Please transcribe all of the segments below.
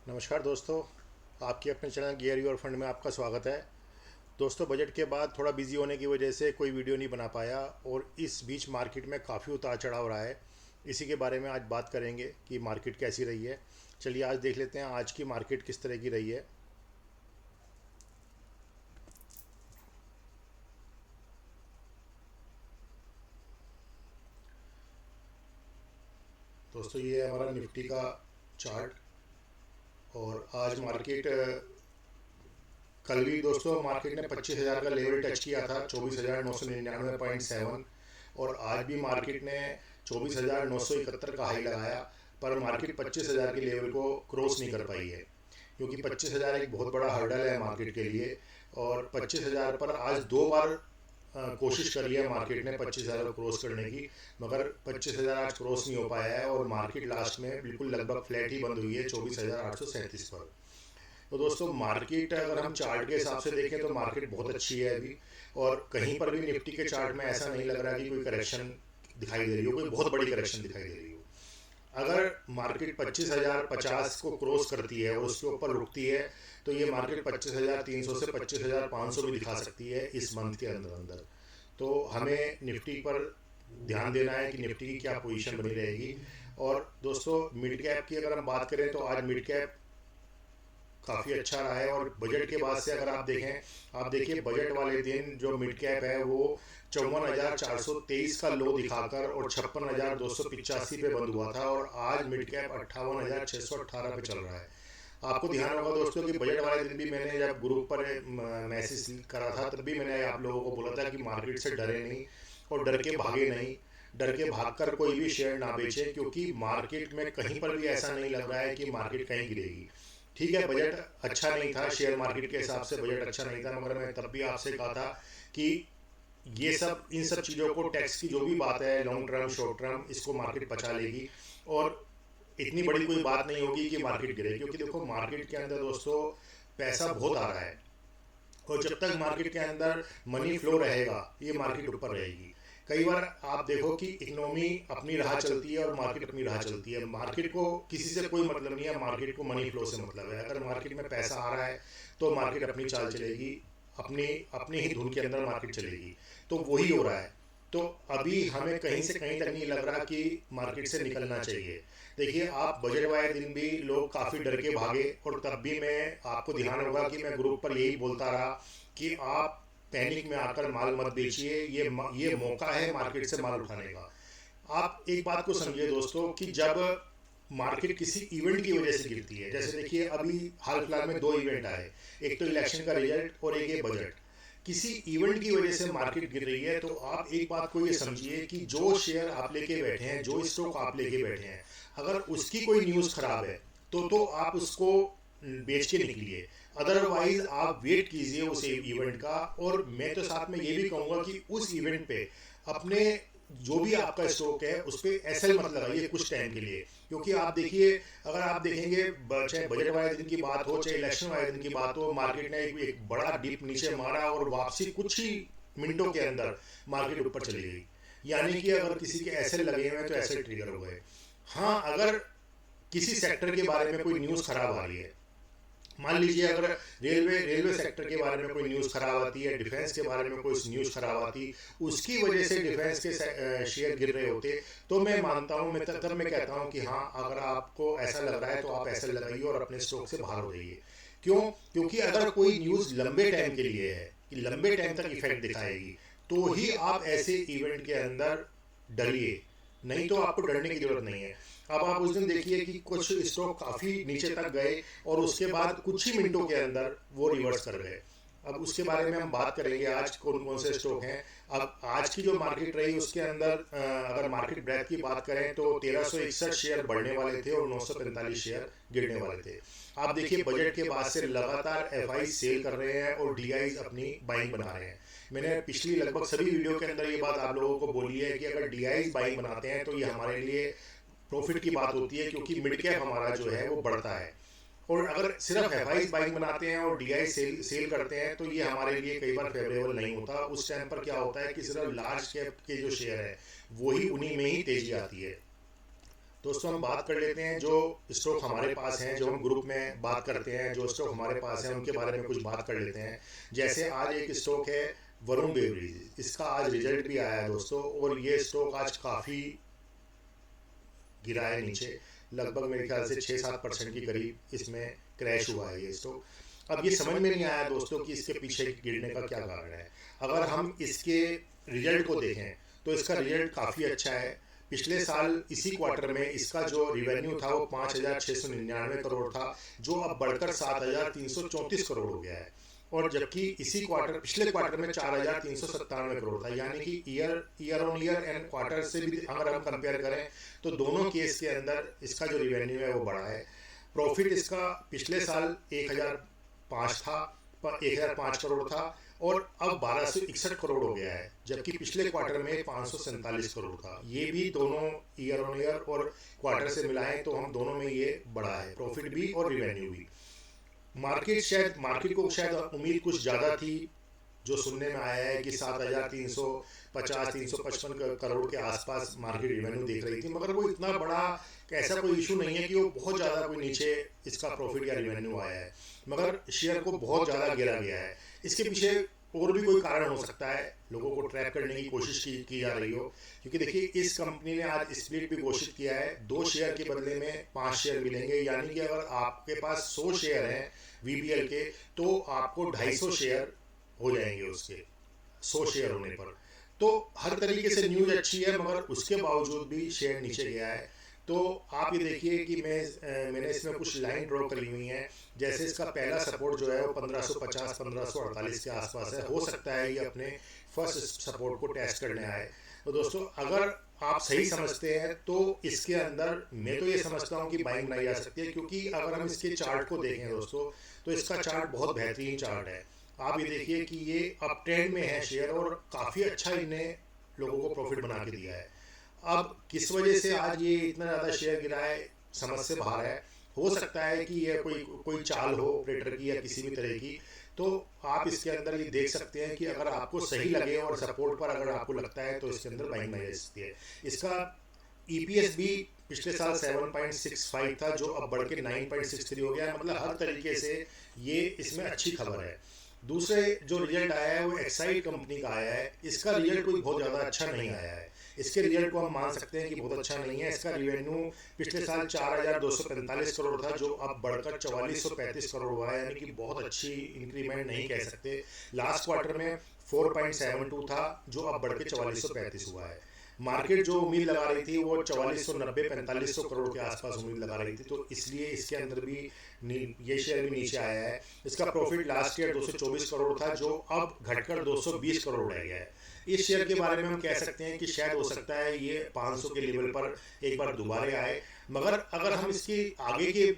नमस्कार दोस्तों। आपके अपने चैनल गियर योर फंड में आपका स्वागत है। दोस्तों, बजट के बाद थोड़ा बिजी होने की वजह से कोई वीडियो नहीं बना पाया और इस बीच मार्केट में काफ़ी उतार चढ़ाव रहा है। इसी के बारे में आज बात करेंगे कि मार्केट कैसी रही है। चलिए आज देख लेते हैं आज की मार्केट किस तरह की रही है। दोस्तों, ये है हमारा निफ्टी का चार्ट। और आज मार्केट कल भी दोस्तों मार्केट ने 25,000 का लेवल टच किया था, 24,999.7। और आज भी मार्केट ने 24,971 का हाई लगाया, पर मार्केट 25,000 के लेवल को क्रॉस नहीं कर पाई है, क्योंकि 25,000 एक बहुत बड़ा हर्डल है मार्केट के लिए। और 25,000 पर आज दो बार कोशिश करी है मार्केट ने 25,000 को क्रॉस करने की, मगर 25,000 आज क्रॉस नहीं हो पाया है और मार्केट लास्ट में बिल्कुल लगभग फ्लैट ही बंद हुई है 24,837 पर। तो दोस्तों, मार्केट अगर हम चार्ट के हिसाब से देखें तो मार्केट बहुत अच्छी है अभी। और कहीं पर भी निफ्टी के चार्ट में ऐसा नहीं लग रहा कि कोई करेक्शन दिखाई दे रही हो, कोई बहुत बड़ी करेक्शन दिखाई दे रही हो। अगर मार्केट 25,050 को क्रॉस करती है और उसके ऊपर रुकती है तो ये मार्केट 25,300 से 25,500 भी दिखा सकती है इस मंथ के अंदर अंदर। तो हमें निफ्टी पर ध्यान देना है कि निफ्टी की क्या पोजीशन बनी रहेगी। और दोस्तों, मिड कैप की अगर हम बात करें तो आज मिड कैप काफ़ी अच्छा रहा है। और बजट के बाद से अगर आप देखें, आप देखिए बजट वाले दिन जो मिड कैप है वो 54,423 का लो दिखाकर और 56,285 पे बंद हुआ था, और आज मिड कैप 58,618 पे चल रहा है। आपको ध्यान होगा दोस्तों कि बजट वाले दिन भी मैंने जब ग्रुप पर मैसेज करा था तब भी मैंने आप लोगों को बोला था कि मार्केट से डरे नहीं और डर के भागे नहीं। डर के भागकर कोई भी शेयर ना बेचे, क्योंकि मार्केट में कहीं पर भी ऐसा नहीं लग रहा है कि मार्केट कहीं गिरेगी। ठीक है, बजट अच्छा नहीं था, शेयर मार्केट के हिसाब से बजट अच्छा नहीं था, मगर मैं तब भी आपसे कहा था कि ये सब इन सब चीज़ों को, टैक्स की जो भी बात है, लॉन्ग टर्म शॉर्ट टर्म, इसको मार्केट पचा लेगी और इतनी बड़ी कोई बात नहीं होगी कि मार्केट गिरे। क्योंकि देखो, मार्केट के अंदर दोस्तों पैसा बहुत आ रहा है, और जब तक मार्केट के अंदर मनी फ्लो रहेगा ये मार्केट ऊपर रहेगी। कई बार आप देखो कि इकोनॉमी अपनी राह चलती है और मार्केट अपनी राह चलती है। मार्केट को किसी से कोई मतलब नहीं है, मार्केट को मनी फ्लो से मतलब है। अगर मार्केट में पैसा आ रहा है तो मार्केट अपनी चाल चलेगी, अपनी अपनी ही धुन के अंदर मार्केट चलेगी। तो वही हो रहा है। तो अभी हमें कहीं से कहीं तक नहीं लग रहा कि मार्केट से निकलना चाहिए। देखिए, आप बजट वाले दिन भी लोग काफ़ी डर के भागे, और तब भी मैं, आपको ध्यान होगा कि मैं ग्रुप पर यही बोलता रहा कि आप पैनिक में आकर माल मत बेचिए, ये मौका है मार्केट से माल उठाने का। आप एक बात को समझिए दोस्तों कि जब मार्केट किसी इवेंट की वजह से गिरती है, जैसे देखिए अभी हाल फिलहाल में दो इवेंट आए, एक तो इलेक्शन का रिजल्ट और एक ये बजट। किसी इवेंट की वजह से मार्केट गिर रही है तो आप एक बात को ये समझिए कि जो शेयर आप लेके बैठे हैं, जो स्टॉक आप लेके बैठे हैं, अगर उसकी कोई न्यूज़ खराब है तो आप उसको बेच के निकलिए। अदरवाइज आप वेट कीजिए उस इवेंट का। और मैं तो साथ में ये भी कहूँगा कि उस इवेंट पे अपने जो भी आपका स्टॉक है उस पर एसएल मत लगाइए कुछ टाइम के लिए। क्योंकि आप देखिए, अगर आप देखेंगे, चाहे बजट वाले दिन की बात हो चाहे इलेक्शन वाले दिन की बात हो, मार्केट ने एक बड़ा डिप नीचे मारा और वापसी कुछ ही मिनटों के अंदर मार्केट ऊपर चली गई। यानी कि अगर किसी के एसएल लगे हुए हैं तो एसएल ट्रिगर हो गए। हाँ, अगर किसी सेक्टर के बारे में कोई न्यूज़ खराब आ रही है, मान लीजिए अगर रेलवे सेक्टर के बारे में कोई न्यूज़ खराब आती है, डिफेंस के बारे में कोई न्यूज़ खराब आती, उसकी वजह से डिफेंस के शेयर गिर रहे होते, तो मैं मानता हूँ, मैं तब मैं कहता हूँ कि हाँ, अगर आपको ऐसा लग रहा है तो आप ऐसा लगाइए और अपने स्टॉक से बाहर हो जाइए। क्यों? क्योंकि अगर कोई न्यूज़ लंबे टाइम के लिए है, कि लंबे टाइम तक इफेक्ट दिखाएगी, तो ही आप ऐसे इवेंट के अंदर डरिए, नहीं तो आपको डरने की जरूरत नहीं है। अब आप उस दिन देखिए कि कुछ स्टॉक काफ़ी नीचे तक गए और उसके बाद कुछ ही मिनटों के अंदर वो रिवर्स कर गए। अब उसके बारे में हम बात करेंगे आज कौन कौन से स्टॉक हैं। अब आज की जो मार्केट रही उसके अंदर अगर मार्केट ब्रेथ की बात करें तो 1361 शेयर बढ़ने वाले थे और 945 शेयर गिरने वाले थे। आप देखिए, बजट के बाद से लगातार एफआई सेल कर रहे हैं और डीआई अपनी बाइंग बना रहे हैं। मैंने पिछली लगभग सभी वीडियो के अंदर ये बात आप लोगों को बोली है कि अगर डीआई बाइंग बनाते हैं तो ये हमारे लिए प्रॉफिट की बात होती है, क्योंकि मिड कैप हमारा जो है वो बढ़ता है। और अगर सिर्फ एफआई बाइंग बनाते हैं और डीआई सेल करते हैं तो ये हमारे लिए कई बार फेवरेबल नहीं होता। उस टाइम पर क्या होता है कि सिर्फ लार्ज कैप के जो शेयर है वही, उन्हीं में ही तेजी आती है। दोस्तों हम बात कर लेते हैं जो स्टॉक हमारे पास हैं, जो हम ग्रुप में बात करते हैं, जो स्टॉक हमारे पास हैं उनके बारे में कुछ बात कर लेते हैं। जैसे आज एक स्टॉक है वरुण बेवरेज, इसका आज रिजल्ट भी आया है दोस्तों, और ये स्टॉक आज काफ़ी गिरा है नीचे, लगभग मेरे ख्याल से 6-7% के करीब इसमें क्रैश हुआ है ये स्टॉक। अब ये समझ में नहीं आया दोस्तों कि इसके पीछे गिरने का क्या कारण है। अगर हम इसके रिजल्ट को देखें तो इसका रिजल्ट काफ़ी अच्छा है। पिछले साल इसी क्वार्टर में इसका जो रिवेन्यू था वो 5,699 करोड़ था, जो अब बढ़कर 7,334 करोड़ हो गया है। और जबकि इसी क्वार्टर पिछले क्वार्टर में 4,397 करोड़ था, यानी कि year on year and quarter से भी अगर हम कंपेयर करें तो दोनों केस के अंदर इसका जो रिवेन्यू है वो बढ़ा है। प्रॉफिट इसका पिछले साल 1,005 करोड़ था और अब 1,261 करोड़ हो गया है, जबकि पिछले क्वार्टर में 547 करोड़ था। ये भी दोनों ईयर ऑन ईयर और क्वार्टर से मिलाएं तो हम दोनों में ये बढ़ा है, प्रॉफिट भी और रिवेन्यू भी। मार्केट को शायद उम्मीद कुछ ज़्यादा थी, जो सुनने में आया है कि 7,350-355 करोड़ के आसपास मार्केट रिवेन्यू देख रही थी, मगर वो इतना बड़ा ऐसा कोई इशू नहीं है कि वो बहुत ज़्यादा कोई नीचे इसका प्रॉफिट या रिवेन्यू आया है, मगर शेयर को बहुत ज़्यादा गिरा गया है। इसके पीछे और भी कोई कारण हो सकता है, लोगों को ट्रैप करने की कोशिश की जा रही हो, क्योंकि देखिए इस कंपनी ने आज स्प्लिट भी घोषित किया है, 2 शेयर के बदले में 5 शेयर मिलेंगे, यानी कि अगर आपके पास 100 शेयर हैं VBL के तो आपको 250 शेयर हो जाएंगे उसके 100 शेयर होने पर। तो हर तरीके से न्यूज़ अच्छी है, मगर उसके बावजूद भी शेयर नीचे गया है। तो आप ये देखिए कि मैंने इसमें कुछ लाइन ड्रॉ करी हुई हैं। जैसे इसका पहला सपोर्ट जो है वो 1550-1548 के आसपास है, हो सकता है ये अपने फर्स्ट सपोर्ट को टेस्ट करने आए। तो दोस्तों अगर आप सही समझते हैं तो इसके अंदर मैं तो ये समझता हूँ कि बाइंग बनाई जा सकती है, क्योंकि अगर हम इसके चार्ट को देखें दोस्तों तो इसका चार्ट बहुत बेहतरीन चार्ट है। आप ये देखिए कि ये अप ट्रेंड में है शेयर और काफ़ी अच्छा इन्हें लोगों को प्रॉफिट बना के दिया है। अब किस वजह से आज ये इतना ज़्यादा शेयर गिरा है, समझ से बाहर है। हो सकता है कि ये कोई चाल हो ऑपरेटर की या किसी भी तरह की, तो आप इसके अंदर ये देख सकते हैं कि अगर आपको सही लगे और सपोर्ट पर अगर आपको लगता है तो इसके अंदर बाइंग मिल सकती है। इसका EPS भी पिछले साल 7.65 था, जो अब बढ़ के 9.63 हो गया है, मतलब हर तरीके से ये इसमें अच्छी खबर है। दूसरे जो रिजल्ट आया है वो एक्साइड कंपनी का आया है, इसका रिजल्ट कोई बहुत ज़्यादा अच्छा नहीं आया है। इसके रिजल्ट को हम मान सकते हैं कि बहुत अच्छा नहीं है। इसका रिवेन्यू पिछले साल 4,245 करोड़ था, जो अब बढ़कर 4,435 करोड़ हुआ है, यानी कि बहुत अच्छी इंक्रीमेंट नहीं कह सकते। लास्ट क्वार्टर में 4.72 था, जो अब बढ़ के 4,435 हुआ है। मार्केट जो उम्मीद लगा रही थी वो 4,490-4,500 करोड़ के आसपास उम्मीद लगा रही थी, तो इसलिए इसके अंदर भी ये शेयर भी नीचे आया है। इसका प्रॉफिट लास्ट ईयर 224 करोड़ था, जो अब घटकर 220 करोड़ रह गया है। इस शेयर के बारे में हम कह सकते हैं कि शायद हो सकता है ये 500 के लेवल पर एक बार दोबारा आए, मगर अगर हम इसकी आगे के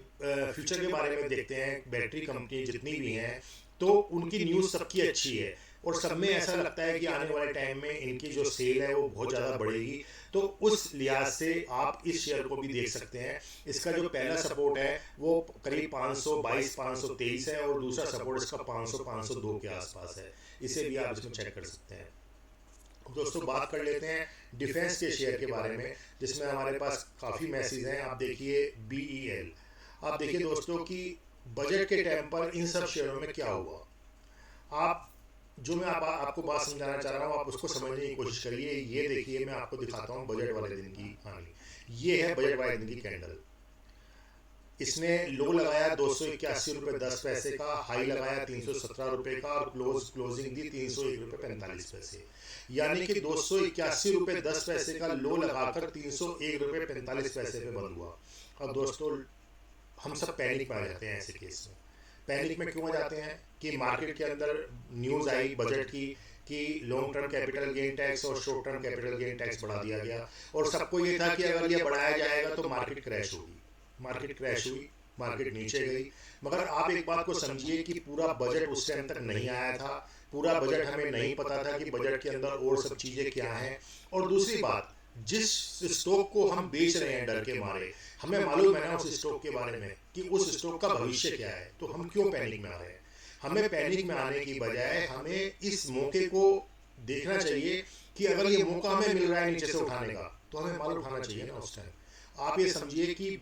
फ्यूचर के बारे में देखते हैं, बैटरी कंपनी जितनी भी हैं तो उनकी न्यूज़ सबकी अच्छी है और सब में ऐसा लगता है कि आने वाले टाइम में इनकी जो सेल है वो बहुत ज़्यादा बढ़ेगी। तो उस लिहाज से आप इस शेयर को भी देख सकते हैं। इसका जो पहला सपोर्ट है वो करीब 522-523 है और दूसरा सपोर्ट इसका 500-502 के आसपास है। इसे भी आप इसमें चेक कर सकते हैं। दोस्तों बात कर लेते हैं डिफेंस के शेयर के बारे में, जिसमें हमारे पास काफ़ी मैसेज हैं। आप देखिए BEL, आप देखिए दोस्तों कि बजट के टाइम पर इन सब शेयरों में क्या हुआ। आप जो मैं आपको बात समझाना चाह रहा हूँ आप उसको समझने की कोशिश करिए। ये देखिए मैं आपको दिखाता हूँ बजट वाले दिन की कहानी। ये है बजट वाले दिन की कैंडल। इसने लो लगाया 281 रुपये 10 पैसे का, हाई लगाया 317 रुपये का और क्लोजिंग दी 301 रुपये 45 पैसे, यानी कि 281 रुपये 10 पैसे का लो लगाकर 301 रुपये 45 पैसे पे बंद हुआ। अब दोस्तों हम सब पैनिक में आ जाते हैं ऐसे केस में। पैनिक में क्यों आ जाते हैं कि मार्केट के अंदर न्यूज़ आई बजट की कि long term capital gain tax और short term capital gain tax बढ़ा दिया गया और सबको ये था कि अगर ये बढ़ाया जाएगा तो मार्केट क्रैश होगी। मार्केट क्रैश हुई, मार्केट नीचे गई। मगर आप एक बात को समझिए कि पूरा बजट उस टाइम तक नहीं आया था, पूरा बजट हमें नहीं पता था कि बजट के अंदर और सब चीज़ें क्या हैं। और दूसरी बात, जिस स्टॉक को हम बेच रहे हैं डर के मारे, हमें मालूम है ना उस स्टॉक के बारे में कि उस स्टॉक का भविष्य क्या है, तो हम क्यों पैनिक में आ रहे हैं। हमें पैनिक में आने की बजाय हमें इस मौके को देखना चाहिए कि अगर ये मौका हमें मिल रहा है नीचे से उठाने का तो हमें माल उठाना चाहिए ना उस टाइम। आप ये समझिए कि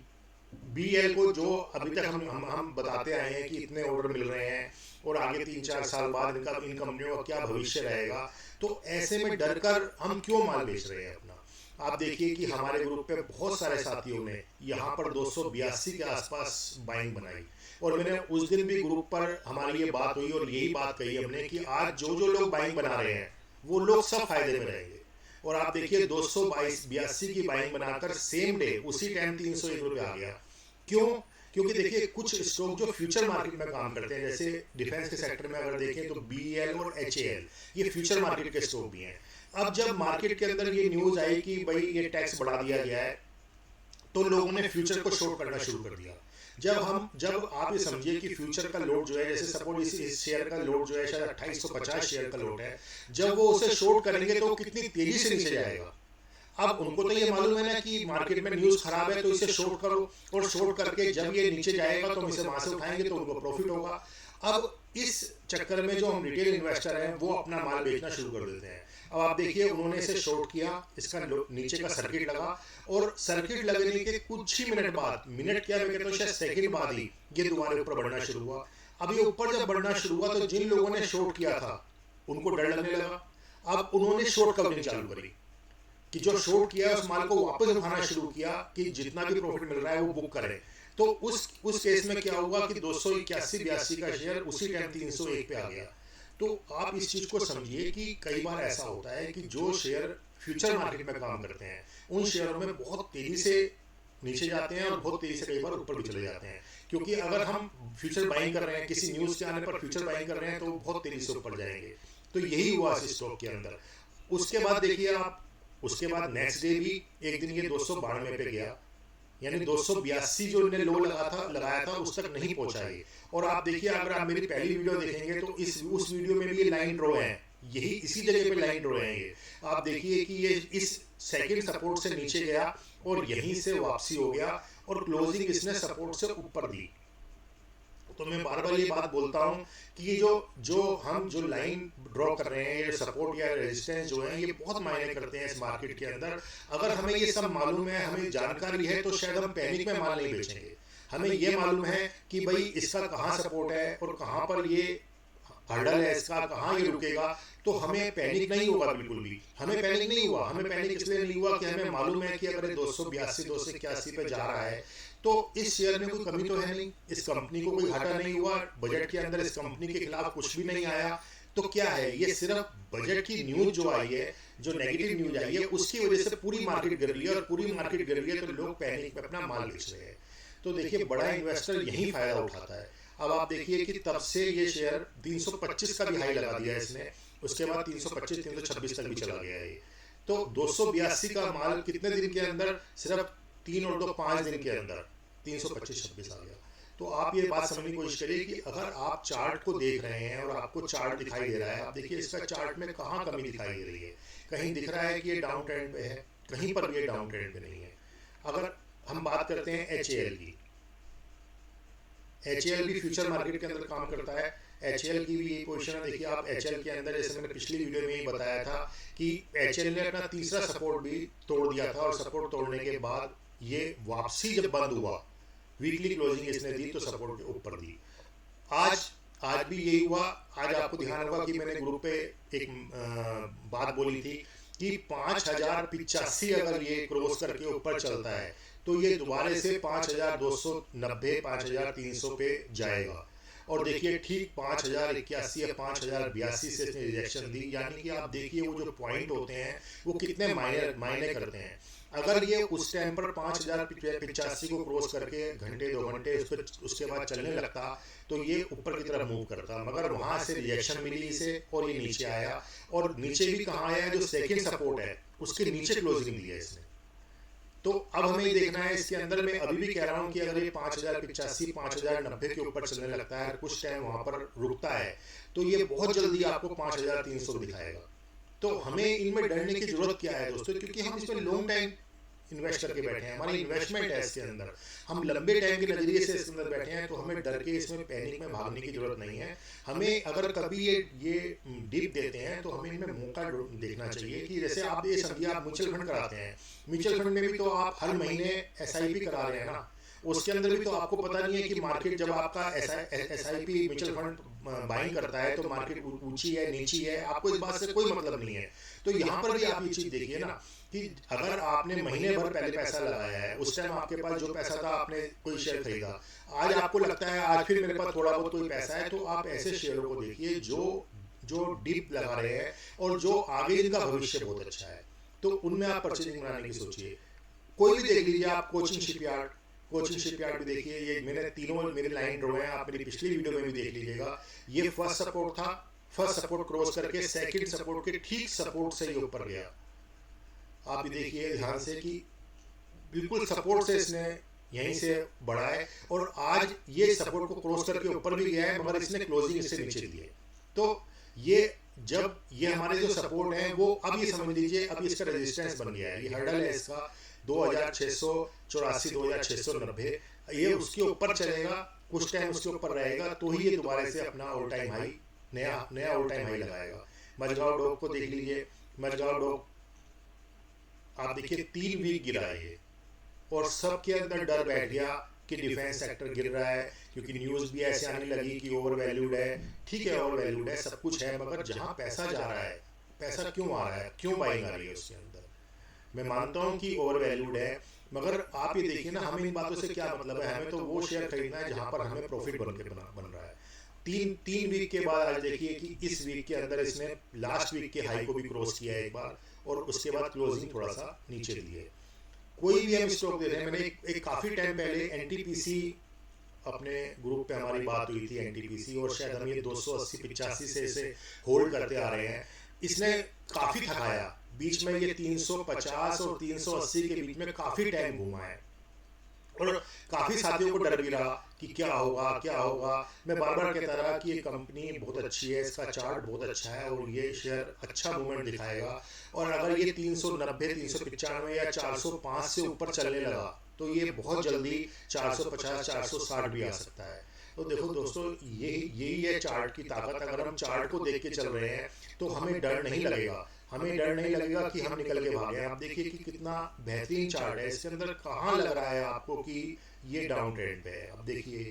BEL को जो अभी तक हम बताते आए हैं कि इतने ऑर्डर मिल रहे हैं और आगे 3-4 साल बाद इनका इन कंपनियों का क्या भविष्य रहेगा, तो ऐसे में डर कर हम क्यों माल बेच रहे हैं अपना। आप देखिए कि हमारे ग्रुप पे बहुत सारे साथियों ने यहाँ पर 282 के आसपास बाइंग बनाई, और मैंने उस दिन भी ग्रुप पर हमारी ये बात हुई और यही बात कही हमने कि आज जो जो लोग बाइंग बना रहे हैं वो लोग सब फायदे में रहेंगे। और आप देखिए 282 की बाइंग बनाकर सेम डे उसी टाइम 301 रुपये आ गया। क्यों? क्योंकि देखिए कुछ स्टॉक जो फ्यूचर मार्केट में काम करते हैं, जैसे डिफेंस के सेक्टर में अगर देखें तो BEL और HAL ये फ्यूचर मार्केट के स्टॉक भी हैं। अब जब मार्केट के अंदर ये न्यूज़ आई कि भाई ये टैक्स बढ़ा दिया गया है, तो लोगों ने फ्यूचर को शॉर्ट करना शुरू कर दिया। जब आप ये समझिए कि फ्यूचर का लोड जो है, जैसे सपोज इस शेयर का लोड जो है शायद 2850 शेयर का लोड है, जब वो उसे शॉर्ट करेंगे तो कितनी तेजी से नीचे जाएगा। अब उनको तो ये मालूम है ना कि मार्केट में न्यूज़ खराब है तो इसे शॉर्ट करो, और शॉर्ट करके जब ये नीचे जाएगा तो हम इसे वहां से उठाएंगे तो उनको प्रॉफिट होगा। अब इस चक्कर में जो हम रिटेल इन्वेस्टर हैं वो अपना माल बेचना शुरू कर देते हैं। अब आप देखिए उन्होंने इसे शॉर्ट किया, इसका नीचे का सर्किट लगा, और सर्किट लगने के कुछ ही मिनट बाद, मिनट क्या मैं कहता हूँ शायद सेकंड बाद ही ये दोबारा ऊपर बढ़ना शुरू हुआ। अब ये ऊपर जब बढ़ना शुरू हुआ तो जिन लोगों ने शॉर्ट किया था उनको डर लगने लगा। अब उन्होंने शॉर्ट कवरिंग चालू करी कि जो शॉर्ट किया है उस माल को वापस उठाना शुरू किया कि जितना भी प्रॉफिट मिल रहा है वो बुक करें। तो उस केस में क्या हुआ कि 281-82 का शेयर उसी टाइम 301 पे आ गया। तो आप इस चीज को समझिए कि कई बार ऐसा होता है कि जो शेयर फ्यूचर मार्केट में काम करते हैं उन शेयरों में बहुत तेजी से नीचे जाते हैं और बहुत तेजी से कई बार ऊपर भी चले जाते हैं। क्योंकि अगर हम फ्यूचर बाइंग कर रहे हैं, किसी न्यूज के आने पर फ्यूचर बाइंग कर रहे हैं तो बहुत तेजी से ऊपर जाएंगे। तो यही हुआ इस स्टॉक के अंदर। उसके बाद देखिए आप, उसके बाद नेक्स्ट डे भी एक दिन ये 292 पे गया, यानी 282 जो इन्हें लो लगाया था उस तक नहीं पहुंचा ये। और आप देखिए अगर आप मेरी पहली वीडियो देखेंगे तो उस वीडियो में भी ये लाइन ड्रॉ है, यही इसी जगह पे लाइन ड्रॉ है ये। आप देखिए कि ये इस सेकंड सपोर्ट से नीचे गया और यहीं से वापसी हो गया, और क्लोजिंग इसने सपोर्ट से ऊपर दी। तो मैं बार बार ये बात बोलता हूँ कि जो लाइन ड्रॉ कर रहे हैं, ये सपोर्ट या रेजिस्टेंस जो है, ये बहुत मायने करते हैं इस मार्केट के अंदर। अगर हमें ये सब मालूम है, हमें जानकारी है, तो शायद हम पैनिक में माल नहीं बेचेंगे। हमें ये मालूम है कि भाई इसका कहाँ सपोर्ट है और कहाँ पर ये हर्डल है, इसका कहाँ ये रुकेगा, तो हमें पैनिक नहीं होगा बिल्कुल भी। हमें पैनिक नहीं हुआ। हमें पैनिक इसलिए नहीं हुआ कि हमें मालूम है कि अगर 282-281 पे जा रहा है तो इस शेयर में कोई कमी तो है नहीं, इस कंपनी को कोई घाटा नहीं हुआ, बजट के अंदर इस कंपनी के खिलाफ कुछ भी नहीं आया। तो क्या है, ये सिर्फ बजट की न्यूज जो आई है, जो नेगेटिव न्यूज आई है, उसकी वजह से पूरी मार्केट गिर रही है, और पूरी मार्केट गिर रही है तो लोग पैनिक में अपना माल बेच रहे हैं। तो देखिए बड़ा इन्वेस्टर यही फायदा उठाता है। अब आप देखिए कि तब से ये शेयर 325 का भी हाई लगा दिया है इसने, उसके बाद 325-326 तक भी चला गया है। तो 282 का माल कितने दिन के अंदर, सिर्फ 3 और 2 5 दिन के अंदर 325-26 आ गया। तो आप ये बात समझने की कोशिश करिए कि अगर आप चार्ट को देख रहे हैं और आपको चार्ट दिखाई दे रहा है, आप देखिए इसका चार्ट में कहाँ कमी दिखाई दे रही है। कहीं दिख रहा है कि ये डाउन ट्रेंड पे है, कहीं पर भी ये डाउन ट्रेंड पे नहीं है। अगर हम बात करते हैं HAL की, HAL भी फ्यूचर मार्केट के अंदर काम करता है। HAL की भी यही पोजीशन है। देखिए आप HAL के अंदर, जैसे मैंने पिछली वीडियो में ही बताया था कि HAL ने अपना तीसरा सपोर्ट भी तोड़ दिया था, और सपोर्ट तोड़ने के बाद ये वापसी जब बंद हुआ, वीकली क्लोजिंग इसने दी तो सपोर्ट के ऊपर दी। आज भी यही हुआ। आज आपको ध्यान होगा कि मैंने ग्रुप पे एक बात बोली थी कि 5085 अगर ये क्रॉस करके ऊपर चलता है तो ये दोबारा से 5290 5300 पे जाएगा। और देखिए ठीक 5081 या 5082 से इसने रिजेक्शन दी, यानी कि आप देखिए वो जो पॉइंट होते हैं वो कितने मायने करते हैं। अगर ये उस टाइम पर 5085 को क्रॉस करके घंटे 2 घंटे उसके बाद चलने लगता तो ये ऊपर की तरफ मूव करता, मगर वहां से रिजेक्शन मिली इसे और ये नीचे आया। और नीचे भी कहाँ आया, जो सेकंड सपोर्ट है उसके नीचे क्लोजिंग दी है इसने। तो अब हमें देखना है इसके अंदर। मैं अभी भी कह रहा हूँ कि अगर ये 5085 5090 के ऊपर चलने लगता है, कुछ टाइम वहां पर रुकता है, तो ये बहुत जल्दी आपको 5300 दिखाएगा। तो हमें इनमें डरने की जरूरत क्या है दोस्तों, क्योंकि हम इसमें लॉन्ग टाइम इन्वेस्ट करके बैठे हैं, हमारी इन्वेस्टमेंट है इसके अंदर, हम लंबे टाइम के नज़रिए से इसके अंदर बैठे हैं, तो हमें डर के इसमें पैनिक में भागने की जरूरत नहीं है। हमें अगर कभी ये डीप देते हैं तो हमें इनमें मौका देखना चाहिए कि जैसे आप ये समझिए आप म्यूचुअल फंड कराते हैं, म्यूचुअल फंड में भी तो आप हर महीने SIP करा रहे हैं ना, उसके अंदर भी तो आपको पता नहीं है कि मार्केट जब आपका SIP म्यूचुअल फंड बाइंग करता है तो मार्केट ऊंची है नीची है, आपको इस बात से कोई मतलब नहीं है। तो यहाँ पर भी आप ये चीज़ देखिए ना कि अगर आपने महीने भर पहले पैसा लगाया है, उस टाइम आपके पास जो पैसा था आपने कोई शेयर खरीदा, आज आपको लगता है आज फिर मेरे पास थोड़ा बहुत कोई पैसा है, तो आप ऐसे शेयरों को देखिए जो डीप लगा रहे हैं और जो आगे इनका भविष्य बहुत अच्छा है, तो उनमें आप परचेजिंग बनाने की सोचिए। कोई भी देख लीजिए आप, कोचिंग शिपयार्ड भी देखिए, ये मैंने तीनों मेरे लाइन ड्रॉ हैं, आप मेरी पिछली वीडियो में भी देख लीजिएगा। ये फर्स्ट सपोर्ट था, फर्स्ट सपोर्ट क्रॉस करके सेकंड सपोर्ट के ठीक सपोर्ट से ये ऊपर गया। आप ये देखिए ध्यान से कि बिल्कुल सपोर्ट से इसने यहीं से बढ़ा है और आज ये सपोर्ट को क्रॉस करके ऊपर भी गया है, मगर इसने क्लोजिंग इससे नीचे दी है। तो ये जब ये हमारे जो सपोर्ट हैं वो अब ये समझ लीजिए अब इसका रेजिस्टेंस बन गया है, ये हर्डल है इसका 2684 2690, ये उसके ऊपर चलेगा, कुछ टाइम उसके ऊपर रहेगा तो ही ये दोबारा से अपना ऑल टाइम हाई नया ऑल टाइम हाई लगाएगा। मजगांव डॉक को देख लीजिए, मजगांव डॉक आप देखिए 3 वीक गिरा है ये, और सबके अंदर डर बैठ गया कि डिफेंस सेक्टर गिर रहा है, क्योंकि न्यूज़ भी ऐसे आने लगी कि ओवर वैल्यूड है। ठीक है ओवर वैल्यूड है, सब कुछ है, मगर जहाँ पैसा जा रहा है, पैसा क्यों आ रहा है, क्यों बाइंग आ रही है उसके अंदर। मैं मानता हूँ कि ओवर वैल्यूड है, मगर आप ये देखिए ना हमें इन बातों से क्या मतलब है, हमें तो वो शेयर खरीदना है जहाँ पर हमें प्रॉफिट बन रहा है। तीन वीक के बाद आज देखिए कि इस वीक के अंदर इसने लास्ट वीक के हाई को भी क्रॉस किया है एक बार, और उसके बाद क्लोजिंग थोड़ा सा नीचे दी है। कोई भी हम स्टॉक दे रहे हैं, मैंने एक काफ़ी टाइम पहले NTPC अपने ग्रुप पे हमारी बात हुई थी NTPC, और शायद हम ये 280-85 से इसे होल्ड करते आ रहे हैं। इसने काफ़ी थकाया, बीच में ये 350 और 380 के बीच में काफ़ी टाइम घूमा है, और काफ़ी साथियों को डर भी रहा कि क्या होगा। मैं बार बार कहता रहा कि ये कंपनी बहुत अच्छी है, इसका चार्ट बहुत अच्छा है और ये शेयर अच्छा मूवमेंट दिखाएगा, और अगर ये 390 395 या 405 से ऊपर चलने लगा तो ये बहुत जल्दी 450 460 भी आ सकता है। तो देखो दोस्तों, यही है चार्ट की ताकत। अगर हम चार्ट को देख के चल रहे हैं तो हमें डर नहीं लगेगा कि हम निकल के भागे। आप देखिए कि कितना बेहतरीन चार्ट है, इसके अंदर कहाँ लग रहा है आपको कि ये डाउन ट्रेंड पे है। अब देखिए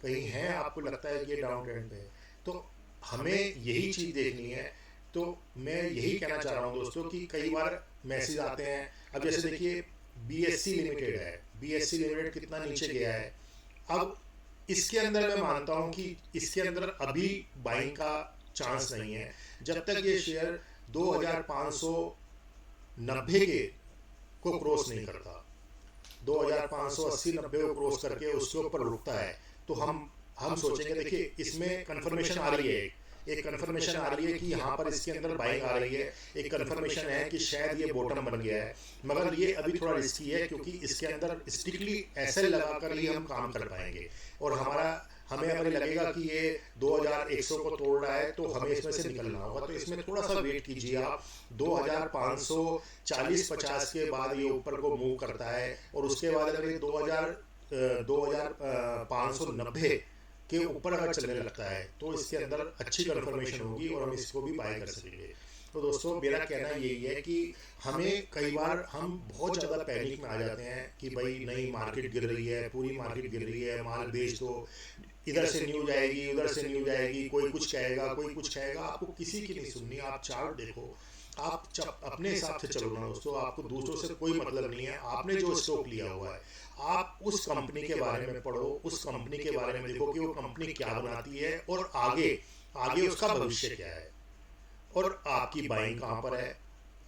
कहीं है आपको लगता है कि ये डाउन ट्रेंड पे है, तो हमें यही चीज़ देखनी है। तो मैं यही कहना चाह रहा हूँ दोस्तों कि कई बार मैसेज आते हैं, अब जैसे देखिए BSC लिमिटेड है, BSC लिमिटेड कितना नीचे गया है। अब इसके अंदर मैं मानता हूं कि इसके अंदर अभी बाइंग का चांस नहीं है, जब तक ये शेयर 2590 के को क्रॉस नहीं करता, 2580-90 को क्रॉस करके उसके ऊपर रुकता है, तो हम सोचेंगे। देखिए इसमें कंफर्मेशन आ रही है, एक कंफर्मेशन आ रही है कि यहाँ पर इसके अंदर बाइंग आ रही है, एक कंफर्मेशन है कि शायद ये बॉटम बन गया है, मगर ये अभी थोड़ा रिस्की है क्योंकि इसके अंदर स्ट्रिक्टली SL लगाकर ही हम काम कर पाएंगे, और हमें अगर लगेगा कि ये 2100 को तोड़ रहा है तो हमें इसमें से निकलना होगा। तो इसमें थोड़ा सा वेट कीजिए आप, 2540-50 के बाद ये ऊपर को मूव करता है, और उसके बाद अगर ये 2590 के ऊपर अगर चलने लगता है तो इसके अंदर अच्छी कंफर्मेशन होगी और हम इसको भी बाय कर सकेंगे। तो दोस्तों मेरा कहना यही है कि हमें कई बार हम बहुत ज़्यादा पैनिक में आ जाते हैं कि भाई नहीं मार्केट गिर रही है, पूरी मार्केट गिर रही है, माल बेच दो, इधर से न्यूज आएगी उधर से न्यूज आएगी, कोई कुछ कहेगा, आपको किसी की नहीं सुननी। आप चार्ट देखो, आप अपने हिसाब से चलो ना दोस्तों, आपको दूसरों से कोई मतलब नहीं है। आपने जो स्टॉक लिया हुआ है आप उस कंपनी के बारे में पढ़ो, उस कंपनी के बारे में देखो कि वो कंपनी क्या बनाती है और आगे उसका भविष्य क्या है, और आपकी बाइंग कहाँ पर है,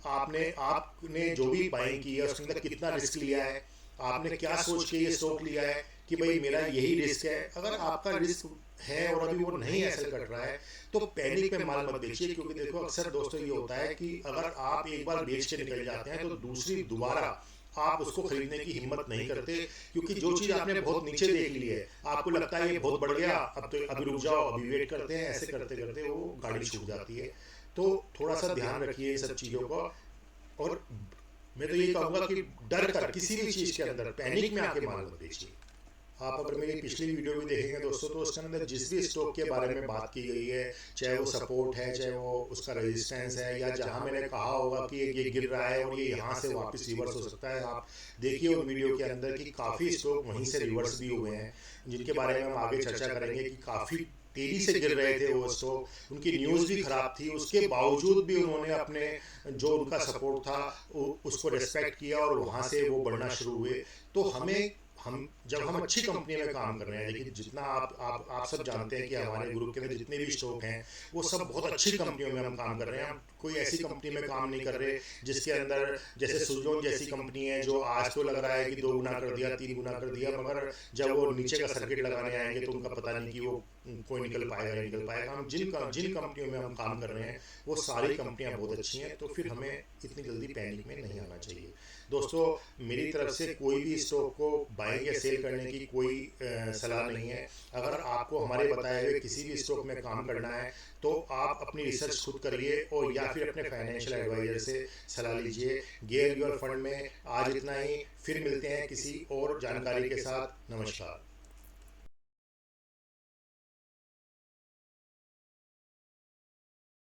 आपने जो भी बाइंग की है उसके अंदर कितना रिस्क लिया है, आपने क्या सोच के ये स्टॉक लिया है कि भाई मेरा यही रिस्क है। अगर आपका रिस्क है और अभी वो नहीं ऐसा कर रहा है तो पैनिक में माल मत बेचिए, क्योंकि देखो अक्सर दोस्तों ये होता है कि अगर आप एक बार बेच के निकल जाते हैं तो दूसरी दोबारा आप उसको खरीदने की हिम्मत नहीं करते, क्योंकि जो चीज़ आपने बहुत नीचे देख ली है आपको लगता है ये बहुत बढ़ गया, अब तो अभी रुक जाओ, अभी वेट करते हैं, ऐसे करते करते वो गाड़ी छूट जाती है। तो थोड़ा सा ध्यान रखिए इन सब चीज़ों का, और मैं तो ये कहूँगा कि डर कर किसी भी चीज़ के अंदर पैनिक में आके माल मत बेचिए। आप अगर मेरी पिछली वीडियो भी देखेंगे दोस्तों तो उसके अंदर जिस भी स्टॉक के बारे में बात की गई है, चाहे वो सपोर्ट है, चाहे वो उसका रेजिस्टेंस है, या जहां मैंने कहा होगा कि ये गिर रहा है और ये यहाँ से वापस रिवर्स हो सकता है, आप देखिए उन वीडियो के अंदर कि काफ़ी स्टॉक वहीं से रिवर्स भी हुए हैं, जिनके बारे में हम आगे चर्चा करेंगे कि काफ़ी तेजी से गिर रहे थे वो स्टॉक, उनकी न्यूज़ भी ख़राब थी, उसके बावजूद भी उन्होंने अपने जो उनका सपोर्ट था उसको रिस्पेक्ट किया और वहाँ से वो बढ़ना शुरू हुए। तो हम जब हम अच्छी कंपनी में काम कर रहे हैं, देखिए जितना आप सब जानते हैं कि हमारे ग्रुप के अंदर जितने भी स्टॉक हैं वो सब बहुत अच्छी कंपनियों में हम काम कर रहे हैं। हम कोई ऐसी कंपनी में काम नहीं कर रहे जिसके अंदर जैसे सुजलॉन जैसी कंपनी है जो आज तो लग रहा है कि 2 गुना कर दिया, 3 गुना कर दिया, मगर जब वो नीचे का सर्किट लगाने आएंगे तो उनका पता नहीं कि वो कोई निकल पाएगा नहीं निकल पाएगा। हम जिन कंपनियों में हम काम कर रहे हैं वो सारी कंपनियां बहुत अच्छी हैं, तो फिर हमें इतनी जल्दी पैनिक में नहीं आना चाहिए। दोस्तों, मेरी तरफ से कोई भी स्टॉक को बाइंग या सेल करने की कोई सलाह नहीं है। अगर आपको हमारे बताए हुए किसी भी स्टॉक में काम करना है तो आप अपनी रिसर्च खुद करिए और या फिर अपने फाइनेंशियल एडवाइजर से सलाह लीजिए। गेयर योर फंड में आज इतना ही, फिर मिलते हैं किसी और जानकारी के साथ। नमस्कार।